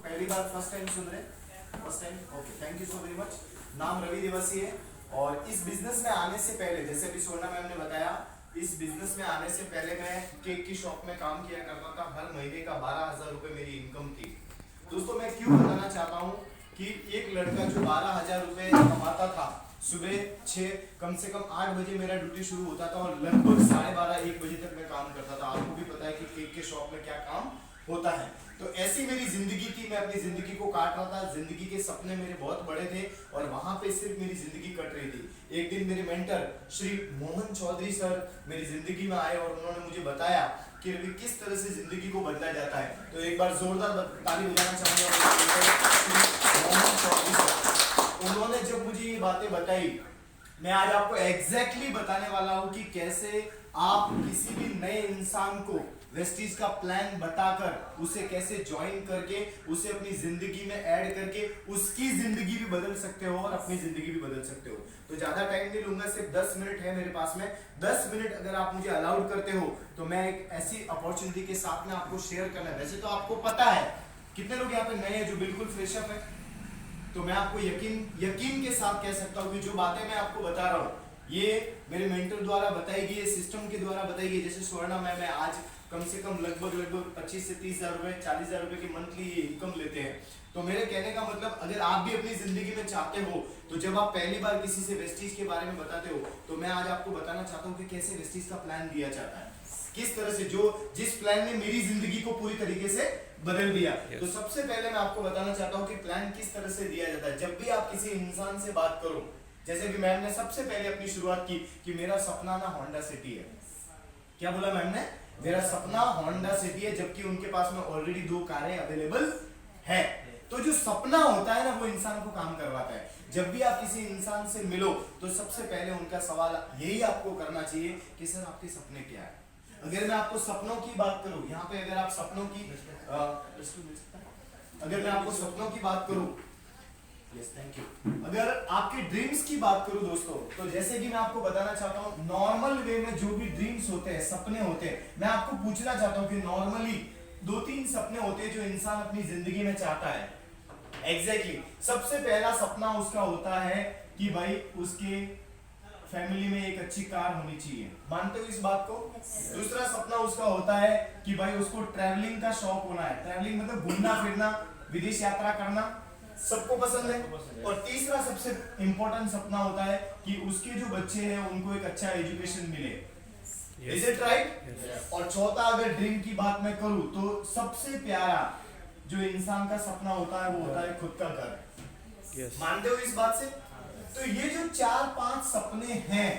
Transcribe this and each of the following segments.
पहली बार first time सुन रहे? First time, okay, thank you so very much. नाम रवि दिवसी है और इस बिजनेस में आने से पहले, जैसे अभी स्वर्णा मैम ने बताया, इस बिजनेस में आने से पहले मैं केक की शॉप में काम किया करता था। हर महीने का 12,000 रुपए मेरी इनकम थी। दोस्तों मैं क्यों बताना चाहता हूँ कि एक लड़का जो 12,000 रुपए कमाता था, सुबह 6 कम से कम 8 बजे मेरा ड्यूटी शुरू होता था और लगभग 12:30-1 बजे तक मैं काम करता था। आपको भी पता है कि केक के शॉप में क्या काम होता है। तो ऐसी मेरी जिंदगी थी, मैं अपनी जिंदगी को काट रहा था। जिंदगी के सपने मेरे बहुत बड़े थे और वहां पे सिर्फ मेरी जिंदगी कट रही थी। एक दिन मेरे मेंटर श्री मोहन चौधरी सर मेरी जिंदगी में आए और उन्होंने मुझे बताया कि रवि किस तरह से जिंदगी को बदला जाता है। तो एक बार जोरदार ताली बजाना चाहूंगा श्री मोहन चौधरी सर। उन्होंने जब मुझे ये बातें बताई, मैं आज आपको एग्जैक्टली बताने वाला हूं कि कैसे आप किसी भी नए इंसान को वेस्टीज का प्लान बताकर उसे कैसे ज्वाइन करके उसे अपनी जिंदगी में ऐड करके उसकी जिंदगी भी बदल सकते हो और अपनी जिंदगी भी बदल सकते हो। तो ज्यादा टाइम नहीं लूंगा, सिर्फ 10 मिनट है मेरे पास में। 10 मिनट अगर आप मुझे अलाउड करते हो तो मैं एक ऐसी अपॉर्चुनिटी के साथ में आपको शेयर करना है। वैसे तो आपको पता है, कितने लोग यहाँ पे नए हैं जो बिल्कुल फ्रेशअप है, तो मैं आपको यकीन के साथ कह सकता हूँ कि जो बातें मैं आपको बता रहा हूँ ये मेरे मेंटर द्वारा बताई गई है, सिस्टम के द्वारा बताई गई। जैसे स्वर्णा मैम आज कम से कम लगभग 25 से 30,000 रुपए 40,000 रुपए की मंथली इनकम लेते हैं। तो मेरे कहने का मतलब, अगर आप भी अपनी जिंदगी में चाहते हो तो जब आप पहली बार किसी से वेस्टीज के बारे में बताते हो तो मैं आज आपको बताना चाहता हूँ कि कैसे वेस्टीज का प्लान दिया जाता है, किस तरह से जिस प्लान ने मेरी जिंदगी को पूरी तरीके से बदल दिया। तो सबसे पहले मैं आपको बताना चाहता हूँ कि प्लान किस तरह से दिया जाता है। जब भी आप किसी इंसान से बात करो, जैसे कि मैम ने सबसे पहले अपनी शुरुआत की कि मेरा सपना ना होंडा सिटी है। क्या बोला मैम ने? मेरा सपना होंडा सिटी है, जबकि उनके पास में ऑलरेडी 2 कारें अवेलेबल है। तो जो सपना होता है ना, वो इंसान को काम करवाता है। जब भी आप किसी इंसान से मिलो तो सबसे पहले उनका सवाल यही आपको करना चाहिए कि सर आपके सपने क्या है। अगर मैं आपको सपनों की बात करूं, यहाँ पे अगर आप सपनों की अगर मैं आपको सपनों की बात करूं, यस थैंक यू, अगर आपके ड्रीम्स की बात करूं दोस्तों, तो जैसे कि मैं आपको बताना चाहता हूं नॉर्मल वे में जो भी ड्रीम्स होते हैं, सपने होते हैं, मैं आपको पूछना चाहता हूं कि नॉर्मली 2-3 सपने होते हैं जो इंसान अपनी जिंदगी में चाहता है। एग्जैक्टली सबसे पहला सपना उसका होता है कि भाई उसके फैमिली में एक अच्छी कार होनी चाहिए। मानते हो इस बात को? दूसरा सपना उसका होता है कि भाई उसको ट्रैवलिंग का शौक होना है। ट्रैवलिंग मतलब घूमना फिरना, विदेश यात्रा करना सबको पसंद है। और तीसरा सबसे इंपॉर्टेंट सपना होता है कि उसके जो बच्चे हैं उनको एक अच्छा एजुकेशन मिले। Is it right? और चौथा अगर ड्रीम की बात मैं करूं तो सबसे प्यारा जो इंसान का सपना होता है वो होता है खुद का घर। मानते हो इस बात से? तो ये जो 4-5 सपने हैं,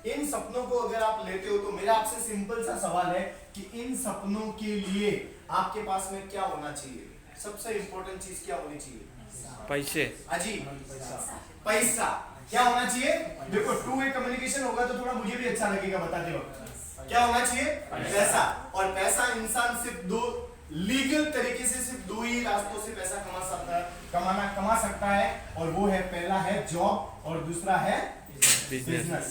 इन सपनों को अगर आप लेते हो तो मेरा आपसे सिंपल सा सवाल है कि इन सपनों के लिए आपके पास में क्या होना चाहिए? सबसे इंपॉर्टेंट चीज क्या होनी चाहिए? पैसे। अजी पैसा क्या होना चाहिए? देखो 2 वे कम्युनिकेशन होगा तो थोड़ा मुझे भी अच्छा लगेगा बताते वक्त। क्या होना चाहिए? पैसा। और पैसा इंसान सिर्फ 2 लीगल तरीके से, सिर्फ 2 ही रास्तों से पैसा कमा सकता है और वो है, पहला है जॉब और दूसरा है बिजनेस।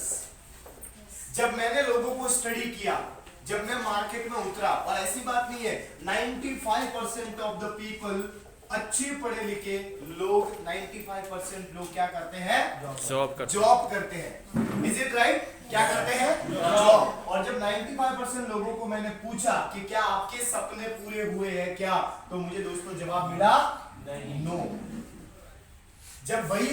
जब मैंने लोगों को स्टडी किया, जब मैं मार्केट में उतरा, और ऐसी बात नहीं है 95% ऑफ द पीपल, अच्छे पढ़े लिखे लोग 95% लोग क्या करते हैं? जॉब करते हैं। Is it right? क्या करते हैं? जॉब। और जब 95% लोगों को मैंने पूछा कि क्या आपके सपने पूरे हुए हैं क्या, तो मुझे दोस्तों जवाब मिला नो। जब वही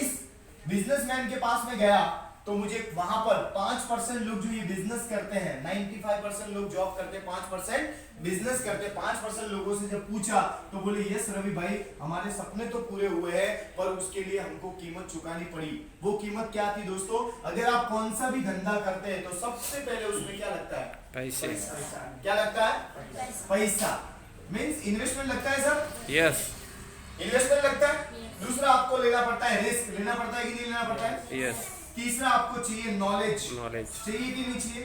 बिजनेसमैन के पास में गया तो मुझे वहां पर 5% लोग जो ये बिजनेस करते हैं, 95% लोग जॉब करते हैं, 5% बिजनेस करते हैं। 5% लोगों से जब पूछा तो बोले यस रवि भाई हमारे सपने तो पूरे हुए हैं पर उसके लिए हमको कीमत चुकानी पड़ी। वो कीमत क्या थी दोस्तों? अगर आप कौन सा भी धंधा करते हैं तो सबसे पहले उसमें क्या लगता है? पैसे। क्या लगता है? पैसा। मीन्स इन्वेस्टमेंट लगता है सर? यस। इन्वेस्टमेंट लगता है। दूसरा आपको लेना पड़ता है, रिस्क लेना पड़ता है कि नहीं लेना पड़ता है? यस। तीसरा आपको चाहिए नॉलेज चाहिए कि नहीं चाहिए?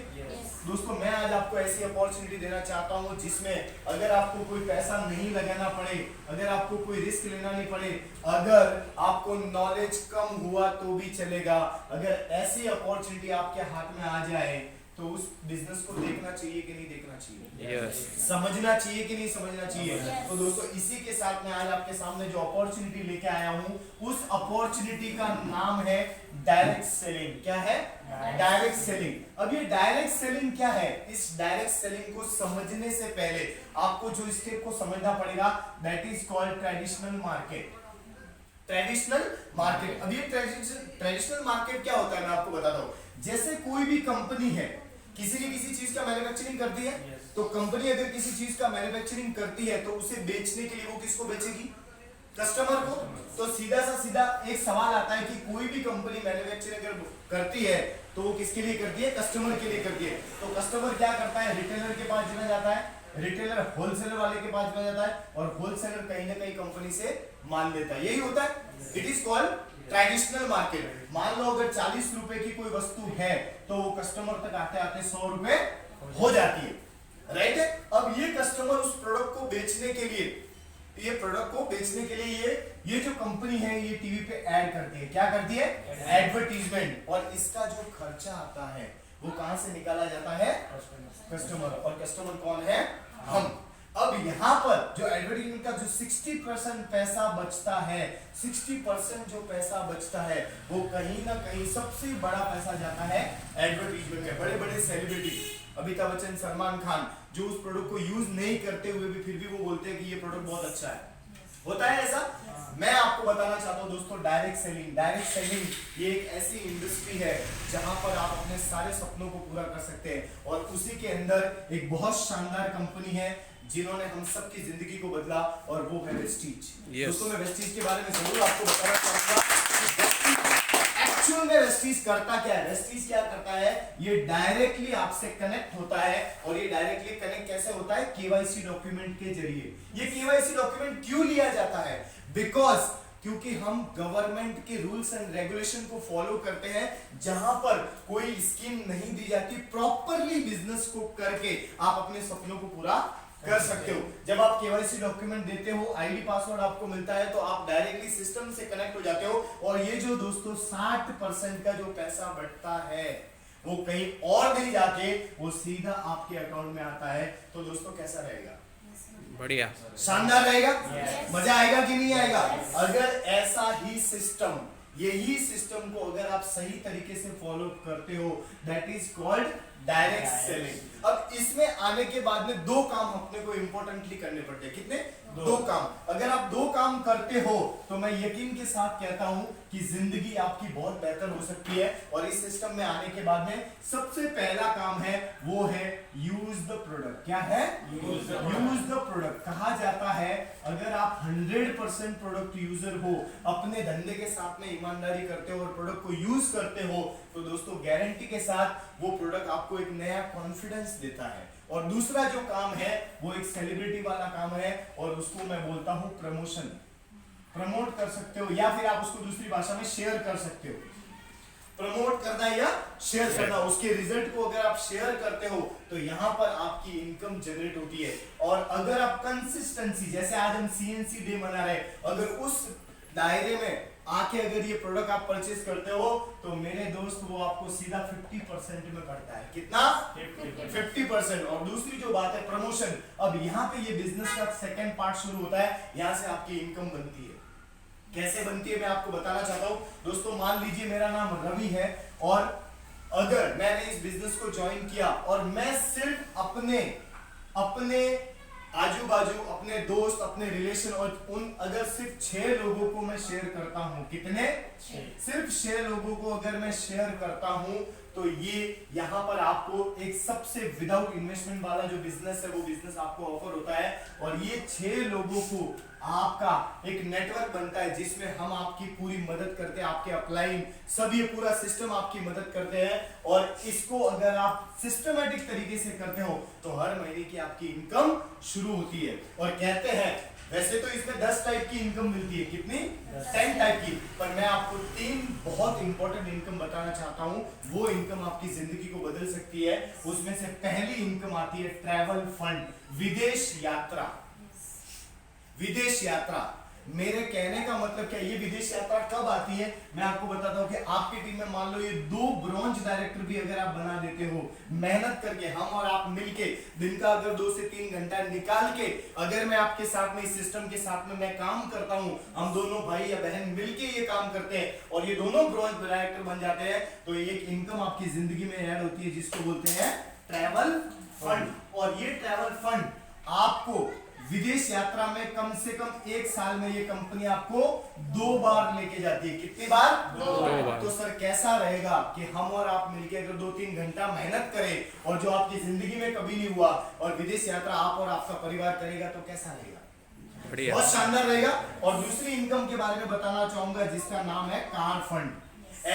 दोस्तों मैं आज आपको ऐसी अपॉर्चुनिटी देना चाहता हूं जिसमें अगर आपको कोई पैसा नहीं लगाना पड़े, अगर आपको कोई रिस्क लेना नहीं पड़े, अगर आपको नॉलेज कम हुआ तो भी चलेगा, अगर ऐसी अपॉर्चुनिटी आपके हाथ में आ जाए तो उस बिजनेस को देखना चाहिए कि नहीं देखना चाहिए? यस। समझना चाहिए कि नहीं समझना चाहिए? Yes. तो दोस्तों इसी के साथ मैं आज आपके सामने जो अपॉर्चुनिटी लेके आया हूँ, उस अपॉर्चुनिटी का नाम है डायरेक्ट सेलिंग। क्या है? Direct selling. अब ये डायरेक्ट सेलिंग क्या है? इस डायरेक्ट सेलिंग को समझने से पहले आपको जो स्टेप को समझना पड़ेगा, that is called traditional market. Traditional market. अब ये ट्रेडिशनल मार्केट क्या होता है मैं आपको बताता हूँ। जैसे कोई भी कंपनी है, किसी न किसी चीज का मैन्युफैक्चरिंग करती है, तो कंपनी अगर किसी चीज का मैन्युफैक्चरिंग करती है तो उसे बेचने के लिए वो किसको बेचेगी? कस्टमर को। तो सीधा एक सवाल आता है कि कोई भी कंपनी मैन्युफैक्चरिंग अगर करती है तो वो किसके लिए करती है? कस्टमर के लिए करती है। तो कस्टमर क्या करता है? रिटेलर के पास चला जाता है, रिटेलर होलसेलर वाले के पास चला जाता है, और होलसेलर कहीं ना कहीं कंपनी से माल लेता है। यही होता है। It is called traditional market. मान लो अगर 40 रुपए की कोई वस्तु है तो वो कस्टमर तक आते आते 100 रुपए हो जाती है, राइट है? अब ये कस्टमर उस प्रोडक्ट को बेचने के लिए, ये जो कंपनी है ये टीवी पे ऐड करती है। क्या करती है? एडवर्टीजमेंट। और इसका जो खर्चा आता है वो कहां से निकाला जाता है? कस्टमर। और कस्टमर कौन है? हम। अब यहाँ पर जो एडवर्टीजमेंट का जो 60% पैसा बचता है, 60% जो पैसा बचता है वो कहीं ना कहीं सबसे बड़ा पैसा जाता है एडवर्टीजमेंट में। बड़े बड़े सेलिब्रिटी, अमिताभ बच्चन, सलमान खान, जो उस प्रोडक्ट को यूज नहीं करते हुए भी फिर भी वो बोलते हैं कि ये प्रोडक्ट बहुत अच्छा है। होता है ऐसा? मैं आपको बताना चाहता हूं दोस्तों, डायरेक्ट सेलिंग ये एक ऐसी इंडस्ट्री है जहां पर आप अपने सारे सपनों को पूरा कर सकते हैं। और उसी के अंदर एक बहुत शानदार कंपनी है जिन्होंने हम सबकी जिंदगी को बदला, और वो है वेस्टीज। दोस्तों मैं वेस्टीज के बारे में जरूर आपको बताना चाहूंगा। एक्चुअल में वेस्टीज करता क्या है? वेस्टीज क्या करता है? ये डायरेक्टली आपसे कनेक्ट होता है। और ये डायरेक्टली कनेक्ट कैसे होता है? केवाईसी डॉक्यूमेंट के जरिए। ये केवाईसी डॉक्यूमेंट क्यों लिया जाता है? बिकॉज क्योंकि हम गवर्नमेंट के रूल्स एंड रेगुलेशन को फॉलो करते हैं, जहां पर कोई स्कीम नहीं दी जाती। प्रॉपरली बिजनेस को करके आप अपने सपनों को पूरा कर सकते हो। जब आप केवाईसी डॉक्यूमेंट देते हो, आईडी पासवर्ड आपको मिलता है, तो आप डायरेक्टली सिस्टम से कनेक्ट हो जाते हो। और ये जो दोस्तों 60% का जो पैसा बढ़ता है वो कहीं और नहीं जाके वो सीधा आपके अकाउंट में आता है। तो दोस्तों कैसा रहेगा? बढ़िया, शानदार रहेगा। मजा आएगा कि नहीं आएगा? अगर ऐसा ही सिस्टम, यही सिस्टम को अगर आप सही तरीके से फॉलो करते हो, that is called direct selling. अब इसमें आने के बाद में दो काम अपने को इंपॉर्टेंटली करने पड़ते हैं। कितने? दो काम। अगर आप दो काम करते हो तो मैं यकीन के साथ कहता हूं कि जिंदगी आपकी बहुत बेहतर हो सकती है। और इस सिस्टम में आने के बाद में सबसे पहला काम है वो है यूज द प्रोडक्ट। क्या है? Use the product. कहा जाता है अगर आप 100% प्रोडक्ट यूजर हो, अपने धंधे के साथ में ईमानदारी करते हो और प्रोडक्ट को यूज करते हो, तो दोस्तों गारंटी के साथ वो प्रोडक्ट आपको एक नया कॉन्फिडेंस देता है। और दूसरा जो काम है वो एक सेलिब्रिटी वाला काम है, और उसको मैं बोलता हूं प्रमोशन। प्रमोट कर सकते हो, या फिर आप उसको दूसरी भाषा में शेयर कर सकते हो। प्रमोट करना या शेयर करना, उसके रिजल्ट को अगर आप शेयर करते हो तो यहां पर आपकी इनकम जनरेट होती है। और अगर आप कंसिस्टेंसी, जैसे आज हम CNC डे मना रहे, अगर उस दायरे में आके अगर ये प्रोडक्ट आप परचेज करते हो तो मेरे दोस्त वो आपको सीधा 50% में पड़ता है। कितना? 50%। और दूसरी जो बात है प्रमोशन, अब यहाँ पे ये बिजनेस का सेकंड पार्ट शुरू होता है। यहाँ से आपकी इनकम बनती है। कैसे बनती है मैं आपको बताना चाहता हूँ। दोस्तों मान लीजिए मेरा नाम रवि है, और अगर मैंने इस बिजनेस को ज्वाइन किया और मैं सिर्फ अपने आजू बाजू, अपने दोस्त, अपने रिलेशन, और उन अगर सिर्फ 6 लोगों को मैं शेयर करता हूं। कितने? सिर्फ 6 लोगों को अगर मैं शेयर करता हूं तो ये यहां पर आपको एक सबसे विदाउट इन्वेस्टमेंट वाला जो बिजनेस है वो बिजनेस आपको ऑफर होता है। और ये 6 लोगों को आपका एक नेटवर्क बनता है जिसमें हम आपकी पूरी मदद करते हैं, आपके अपलाइन सब, ये पूरा सिस्टम आपकी मदद करते हैं। और इसको अगर आप सिस्टमेटिक तरीके से करते हो तो हर महीने की आपकी इनकम शुरू होती है। और कहते हैं वैसे तो इसमें 10 टाइप की इनकम मिलती है। कितनी? 10 टाइप की। पर मैं आपको 3 बहुत इंपॉर्टेंट इनकम बताना चाहता हूं। वो इनकम आपकी जिंदगी को बदल सकती है। उसमें से पहली इनकम आती है ट्रैवल फंड, विदेश यात्रा। विदेश यात्रा मेरे कहने का मतलब क्या, ये विदेश यात्रा कब आती है मैं आपको बताता हूँ कि आपकी टीम में मान लो ये 2 ब्रॉन्ज डायरेक्टर भी अगर आप बना देते हो मेहनत करके, हम और आप मिलके दिन का अगर 2 से 3 घंटा निकाल के अगर मैं आपके साथ में इस सिस्टम के साथ में मैं काम करता हूँ, हम दोनों भाई या बहन मिलके ये काम करते हैं और ये दोनों ब्रॉन्ज डायरेक्टर बन जाते हैं, तो एक इनकम आपकी जिंदगी में ऐड होती है जिसको बोलते हैं ट्रैवल फंड। और ये ट्रैवल फंड आपको विदेश यात्रा में कम से कम 1 साल में ये कंपनी आपको 2 बार लेके जाती है। कितनी बार? 2 बार। तो सर कैसा रहेगा कि हम और आप मिलके अगर 2-3 घंटा मेहनत करें और जो आपकी जिंदगी में कभी नहीं हुआ और विदेश यात्रा आप और आपका परिवार करेगा तो कैसा रहेगा? बहुत शानदार रहेगा। और दूसरी इनकम के बारे में बताना चाहूंगा जिसका नाम है कार फंड।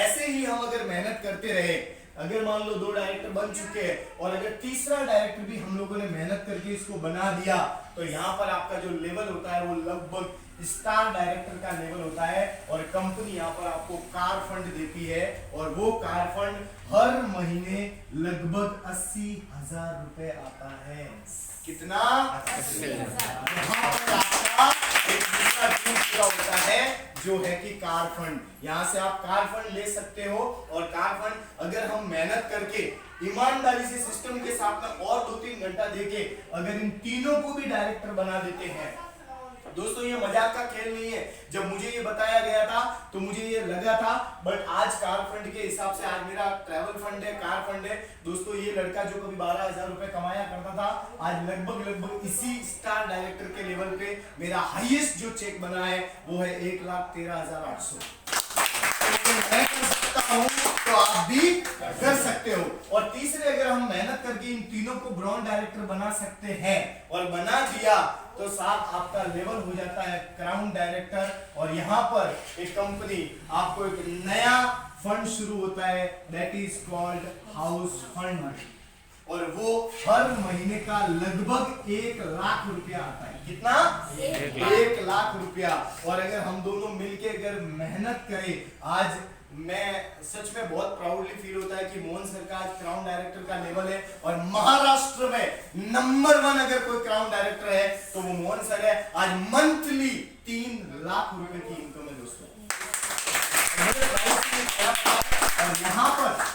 ऐसे ही हम अगर मेहनत करते रहे, अगर मान लो 2 डायरेक्टर बन चुके हैं और अगर तीसरा डायरेक्टर भी हम लोगों ने मेहनत करके इसको बना दिया, तो यहाँ पर आपका जो लेवल होता है वो लगभग स्टार डायरेक्टर का लेवल होता है और कंपनी यहाँ पर आपको कार फंड देती है और वो कार फंड हर महीने लगभग 80,000 रुपए आता है। कितना? 80,000। एक दूसरा ड्रीम पूरा होता है जो है कि कार फंड। यहाँ से आप कार फंड ले सकते हो और कार फंड अगर हम मेहनत करके ईमानदारी से सिस्टम के साथ में और 2-3 घंटा देके अगर इन तीनों को भी डायरेक्टर बना देते हैं, दोस्तों ये मजाक का खेल नहीं है। जब मुझे ये बताया गया था तो मुझे ये लगा था, बट आज कार फंड के हिसाब से आज मेरा ट्रैवल फंड है, कार फंड है। दोस्तों ये लड़का जो कभी 12,000 रुपए कमाया करता था, आज लगभग इसी स्टार डायरेक्टर के लेवल पे मेरा हाईएस्ट जो चेक बना है वो है 1,13,800। मैं कर सकता हूं तो आप भी कर सकते हो। और तीसरे अगर हम मेहनत करके इन तीनों को ब्रॉन्ज डायरेक्टर बना सकते हैं और बना दिया तो साथ आपका लेवल हो जाता है क्राउन डायरेक्टर और यहाँ पर एक कंपनी आपको एक नया फंड शुरू होता है that is called house fund और वो हर महीने का लगभग 1 लाख रुपया आता है। कितना? 1 लाख रुपया। और अगर हम दोनों मिलके अगर मेहनत करें, आज मैं सच में बहुत प्राउडली फील होता है कि मोहन सर का आज क्राउन डायरेक्टर का लेवल है और महाराष्ट्र में नंबर 1 अगर कोई क्राउन डायरेक्टर है तो वो मोहन सर है। आज मंथली 3 लाख रुपए की इनकम है दोस्तों। और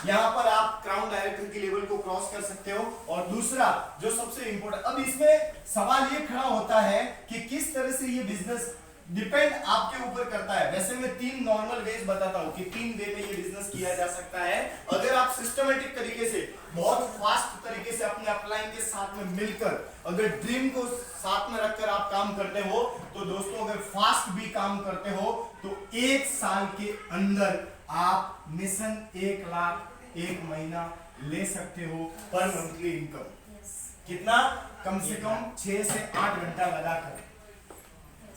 यहाँ पर आप क्राउन डायरेक्टर की लेवल को क्रॉस कर सकते हो। और दूसरा जो सबसे इंपॉर्टेंट, अब इसमें सवाल ये खड़ा होता है कि किस तरह से ये बिजनेस डिपेंड आपके ऊपर करता है। वैसे मैं 3 नॉर्मल वेज बताता हूँ कि 3 वे में ये बिजनेस किया जा सकता है। अगर आप सिस्टमेटिक तरीके से बहुत फास्ट तरीके से अपने अपलाइन के साथ में मिलकर अगर ड्रीम को साथ में रखकर आप काम करते हो तो दोस्तों अगर फास्ट भी काम करते हो तो 1 साल के अंदर आप मिशन 1 लाख 1 महीना ले सकते हो पर मंथली इनकम। कितना? कम से कम 6 से 8 घंटा लगाकर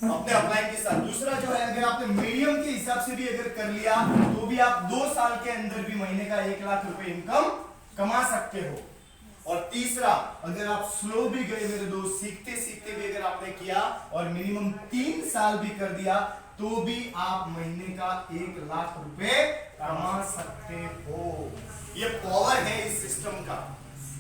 अपने अपलाइन के साथ। दूसरा जो है अगर आपने मीडियम के हिसाब से भी अगर कर लिया तो भी आप 2 साल के अंदर भी महीने का 1 लाख रुपए इनकम कमा सकते हो। और तीसरा अगर आप स्लो भी गए मेरे दोस्त, सीखते सीखते भी अगर आपने किया और मिनिमम 3 साल भी कर दिया तो भी आप महीने का 1 लाख रुपए कमा सकते हो। ये पावर है इस सिस्टम का।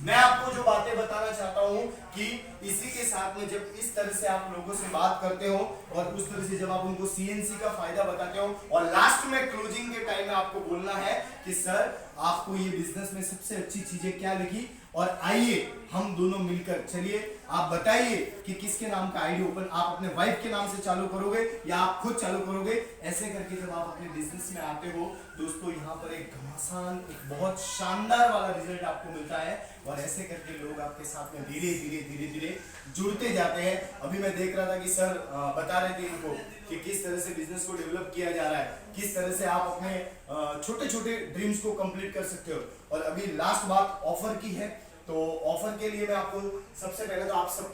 मैं आपको जो बातें बताना चाहता हूं कि इसी के साथ में जब इस तरह से आप लोगों से बात करते हो और उस तरह से जब आप उनको सीएनसी का फायदा बताते हो और लास्ट में क्लोजिंग के टाइम में आपको बोलना है कि सर आपको ये बिजनेस में सबसे अच्छी चीजें क्या लगी और आइए हम दोनों मिलकर, चलिए आप बताइए कि किसके नाम का आईडी ओपन आप अपने वाइफ के नाम से चालू करोगे या आप खुद चालू करोगे। ऐसे करके जब आप अपने बिजनेस में आते हो दोस्तों यहाँ पर एक घमासान एक बहुत शानदार वाला रिजल्ट आपको मिलता है और ऐसे करके लोग आपके साथ में धीरे धीरे जुड़ते जाते हैं। अभी मैं देख रहा था कि सर बता रहे थे इनको कि किस तरह से बिजनेस को डेवलप किया जा रहा है, किस तरह से आप अपने छोटे छोटे ड्रीम्स को कंप्लीट कर सकते हो। और अभी लास्ट बात ऑफर की है, तो ऑफर के लिए मैं आपको सबसे पहले तो आप सब